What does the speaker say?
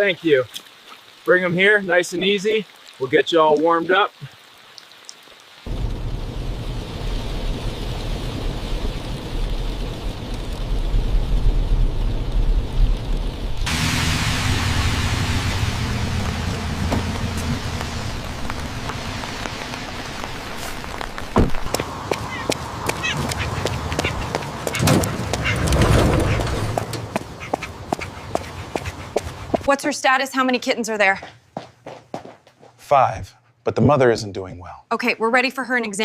Thank you. Bring them here, nice and easy. We'll get you all warmed up. What's her status? How many kittens are there? 5, but the mother isn't doing well. Okay, we're ready for her in exam.